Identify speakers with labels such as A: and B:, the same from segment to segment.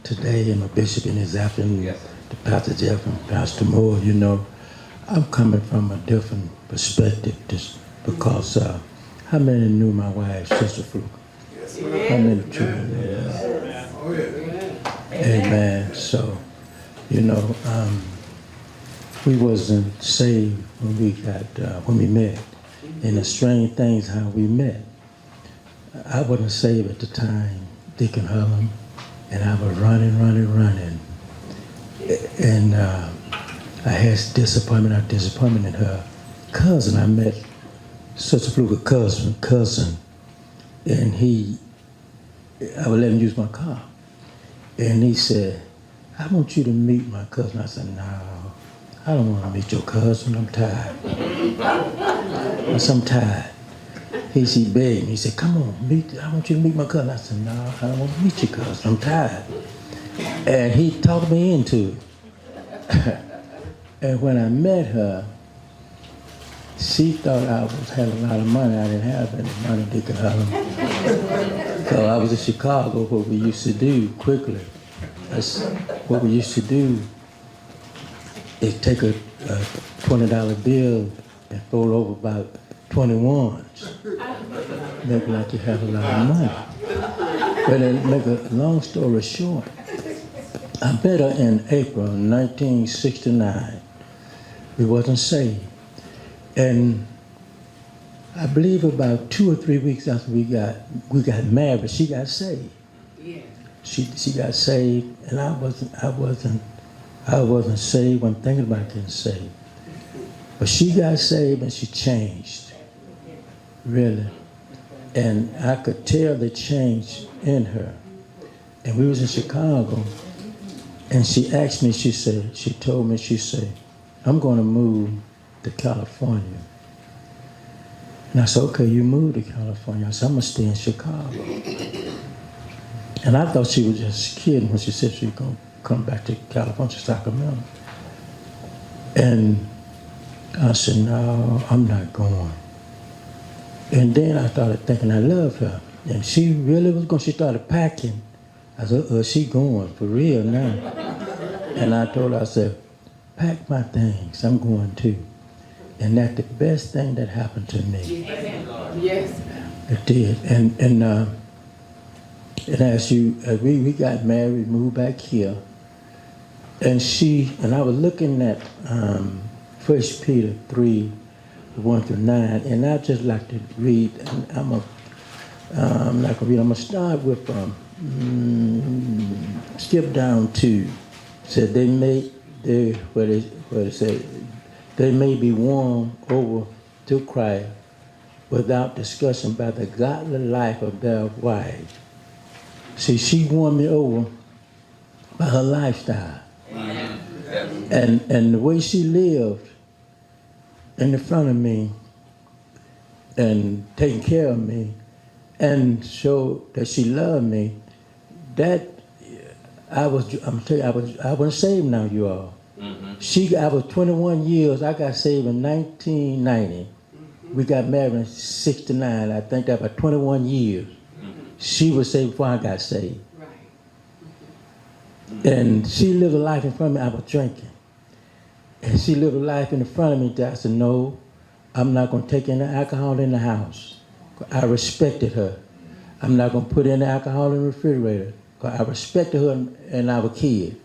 A: today and my bishop in his afternoon, to Pastor Jeff and Pastor Moore, you know, I'm coming from a different perspective just because how many knew my wife, Sister Flucker? Yes. How many children knew her? Oh, yeah. Amen. So, you know, we wasn't saved when we met. And the strange things how we met. I wasn't saved at the time, Deacon Helen, and I was running. And I had disappointment in her cousin. I met Sister Fluker's cousin, and I would let him use my car. And he said, I want you to meet my cousin. I said, no, I don't want to meet your cousin. I'm tired. I'm tired. He begged me. He said, come on, I want you to meet my cousin. I said, no, I don't want to meet your cousin. I'm tired. And he talked me into it. And when I met her, she thought I had a lot of money. I didn't have any money, Deacon Helen. So I was in Chicago. What we used to do quickly, what we used to do is take a $20 bill and fold over about 21s. Make like you have a lot of money. But to make a long story short, I met her in April 1969. We wasn't saved. And I believe about 2 or 3 weeks after we got married, she got saved. Yeah. She got saved, and I wasn't saved. I'm thinking about getting saved. But she got saved and she changed. Really. And I could tell the change in her. And we was in Chicago, and she asked me, she told me, I'm going to move to California. And I said, okay, you move to California. I said, I'm going to stay in Chicago. And I thought she was just kidding when she said she was going to come back to California, Sacramento. And I said, no, I'm not going. And then I started thinking I loved her. And she really was going. She started packing. I said, she going for real now. And I told her, I said, pack my things. I'm going too. And that's the best thing that happened to me. Yes. It did. And as we got married, moved back here, and I was looking at 1 Peter 3, 1 through 9, and I just like to read. And I'm not gonna read. I'm gonna start with skip down to. Said they may be won over to Christ without discussion by the godly life of their wives. See, she won me over by her lifestyle. And the way she lived in the front of me and taking care of me and showed that she loved me, that I wasn't saved now, you all. Mm-hmm. I was 21 years. I got saved in 1990. Mm-hmm. We got married in 69. I think that about 21 years. Mm-hmm. She was saved before I got saved. Right. Mm-hmm. And she lived a life in front of me. I was drinking. And she lived a life in front of me that I said, no, I'm not going to take any alcohol in the house. I respected her. I'm not going to put any alcohol in the refrigerator. I respected her and our kids,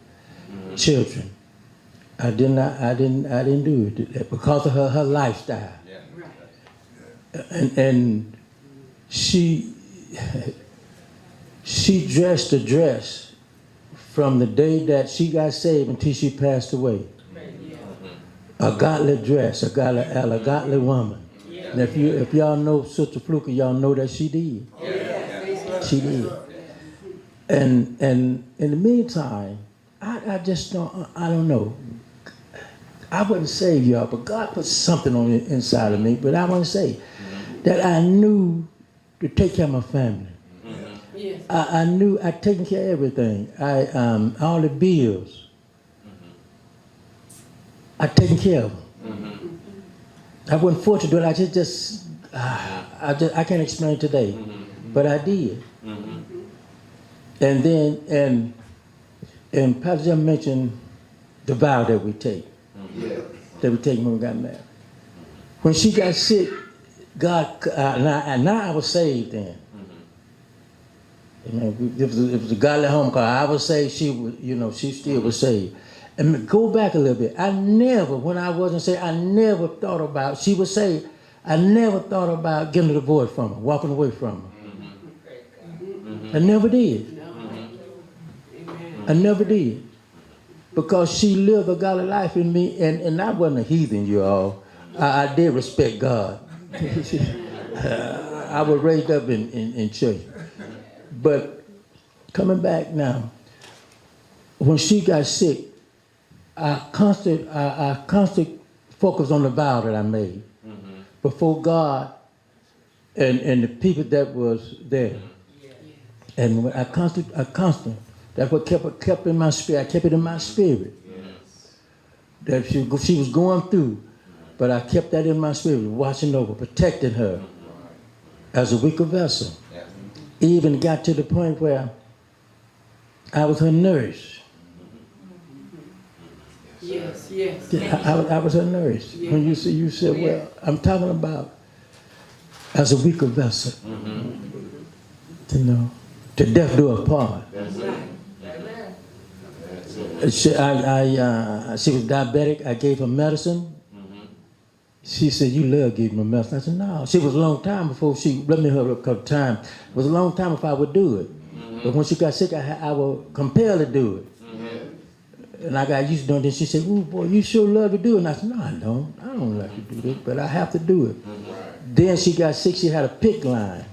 A: children. I didn't do it because of her lifestyle. Yeah. And she dressed the dress from the day that she got saved until she passed away. A godly dress, a godly woman. Yeah. And if y'all know Sister Fluker, y'all know that she did. Yeah. She did. And in the meantime, I don't know. I wouldn't say y'all, but God put something on the inside of me. But I want to say that I knew to take care of my family. Mm-hmm. Yes. I knew I'd taken care of everything. All the bills. Mm-hmm. I'd taken care of them. Mm-hmm. I wasn't fortunate to do it. I can't explain today, but I did. Mm-hmm. And then And Pastor Jim mentioned the vow that we take. That we take when we got married. When she got sick, God, now I was saved then. You know, it was a godly home call. I was saved, she was, she still was saved. And go back a little bit. I never, when I wasn't saved, I never thought about, she was saved, I never thought about getting a divorce from her, walking away from her. I never did. I never did. Because she lived a godly life in me, and I wasn't a heathen, you all. I did respect God. I was raised up in church. But coming back now, when she got sick, I constantly focused on the vow that I made before God and the people that was there. And I constant. That's what kept in my spirit. I kept it in my spirit. That she was going through, but I kept that in my spirit, watching over, protecting her as a weaker vessel. Even got to the point where I was her nurse.
B: Yes.
A: I was her nurse. Yes. When you said, well, I'm talking about as a weaker vessel. To death do us part. She was diabetic. I gave her medicine. She said, you love giving her medicine. I said, no. She was a long time before she, let me hurry up a couple times. It was a long time if I would do it. But when she got sick, I was compelled to do it. And I got used to doing it. Then she said, oh boy, you sure love to do it. And I said, no, I don't. I don't like to do this, but I have to do it. Then she got sick. She had a PICC line.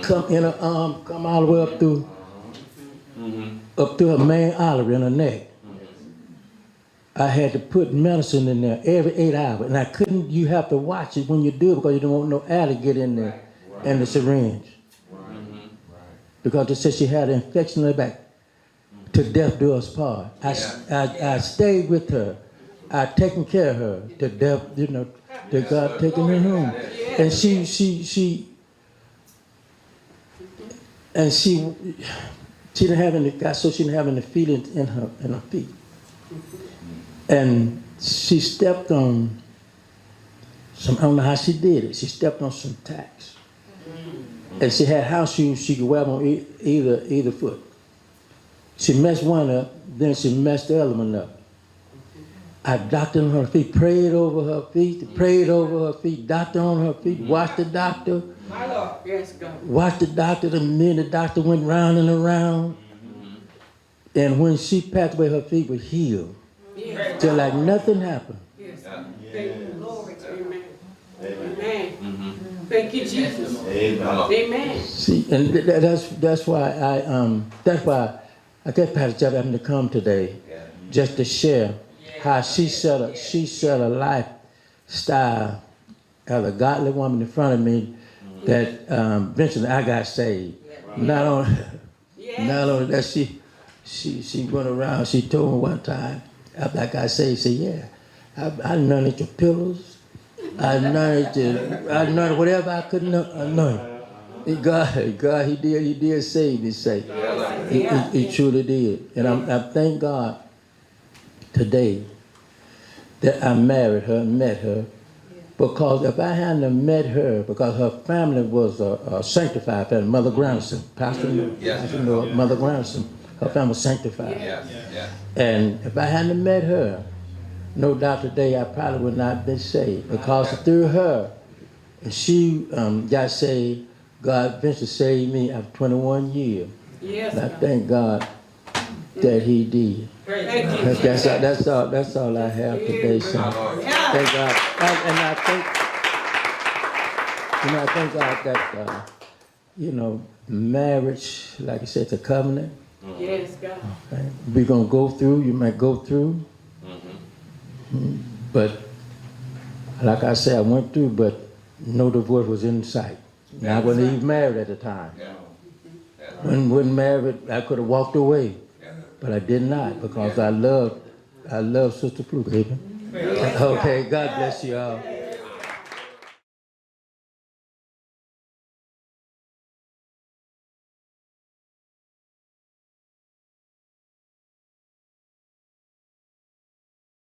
A: Come in her arm, come all the way up through her main artery in her neck. I had to put medicine in there every 8 hours. And I couldn't, you have to watch it when you do it because you don't want no air to get in there and the syringe. Because they said she had an infection in her back. To death do us part. I stayed with her. I taken care of her. To death, to God taking her home. And she didn't have any, so she didn't have any feeling in her feet. And she stepped on some, I don't know how she did it. She stepped on some tacks. And she had house shoes she could wear on either foot. She messed one up, then she messed the other one up. I doctored on her feet, prayed over her feet, doctor on her feet, watched the doctor.
B: My Lord, yes, God.
A: Watched the doctor, and then the doctor went round and around. And when she passed away, her feet were healed. Yes. Till like nothing happened.
B: Yes. Thank you, Lord. Amen. Amen. Thank you, Jesus. Amen.
A: See, and that's why I guess Pastor Jeff happened to come today, just to share how she set a lifestyle as a godly woman in front of me that eventually I got saved. Not only that, she went around. She told me one time after I got saved, she said, "Yeah, I anointed your pillows. I anointed whatever I could anoint." God, He did save me. He truly did, and I thank God today that I married her and met her, because if I hadn't met her, because her family was a sanctified family, Mother Granderson, Pastor Mother Granderson, her family was sanctified. And if I hadn't met her, no doubt today I probably would not have been saved, because through her, and she got saved. God eventually saved me after 21 years. Yes, and I thank God that He did. That's all I have today, son. Thank God. And I thank God that marriage, like I said, it's a covenant.
B: Yes, God.
A: Okay. We're gonna go through. You might go through, but like I said, I went through, but no divorce was in sight. Now, I wasn't even married at the time. When married, I could have walked away, but I did not, because I love Sister Flucker. Okay, God bless you all.